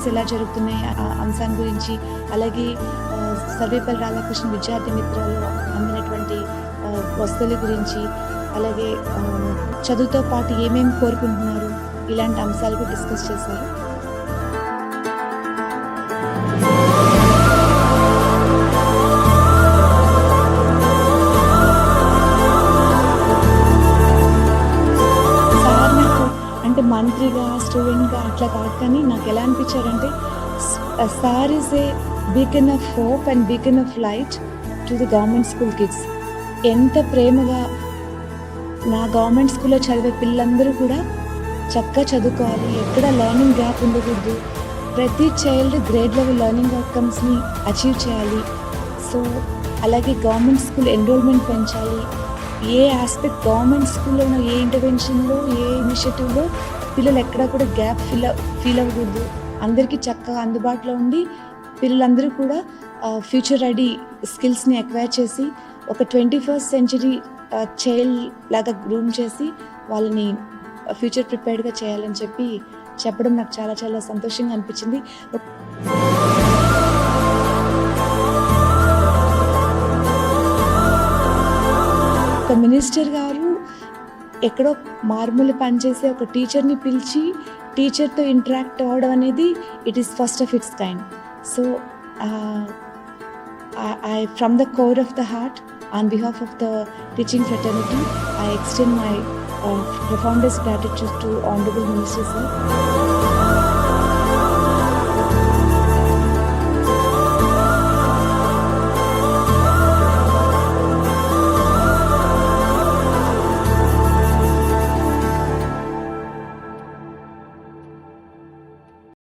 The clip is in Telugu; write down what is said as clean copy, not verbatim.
అడ్మిషన్స్ ఎలా జరుగుతున్నాయి ఆ అంశాన్ని గురించి, అలాగే సర్వేపల్లి రాధాకృష్ణ విద్యార్థి మిత్రాలు అందినటువంటి వస్తువుల గురించి, అలాగే చదువుతో పాటు ఏమేమి కోరుకుంటున్నారు, ఇలాంటి అంశాలు కూడా డిస్కస్ చేశారు. అంటే మంత్రిగా, స్టూడెంట్గా అట్లా కాదు, కానీ నాకు ఎలా అనిపించారంటే sir is a beacon of hope and beacon of light to the government school kids. ఎంత ప్రేమగా నా గవర్నమెంట్ స్కూల్లో చదివే పిల్లలందరూ కూడా చక్కగా చదువుకోవాలి, ఎక్కడ లెర్నింగ్ గ్యాప్ ఉండకూడదు, ప్రతి చైల్డ్ గ్రేడ్ లెవెల్ లెర్నింగ్ అవుట్కమ్స్ని అచీవ్ చేయాలి. సో అలాగే గవర్నమెంట్ స్కూల్ ఎన్రోల్మెంట్ పెంచాలి. ఏ ఆస్పెక్ట్ గవర్నమెంట్ స్కూల్లో ఉన్న ఏ ఇంటర్వెన్షన్లో, ఏ ఇనిషియేటివ్లో పిల్లలు ఎక్కడా కూడా గ్యాప్ ఫీల్ అవ్వకూడదు. అందరికీ చక్కగా అందుబాటులో ఉండి పిల్లలందరూ కూడా ఫ్యూచర్ రెడీ స్కిల్స్ని అక్వైర్ చేసి ఒక 21st century చైల్డ్ లాగా గ్రూమ్ చేసి వాళ్ళని ఫ్యూచర్ ప్రిపేర్డ్గా చేయాలని చెప్పడం నాకు చాలా చాలా సంతోషంగా అనిపించింది. ఒక మినిస్టర్ గారు ఎక్కడో మారుమూల పనిచేసే ఒక టీచర్ని పిలిచి టీచర్తో ఇంటరాక్ట్ అవ్వడం అనేది it is first of it's kind. So I from the core of the heart, on behalf of the teaching fraternity, I extend my profoundest gratitude to Honorable Minister Sir.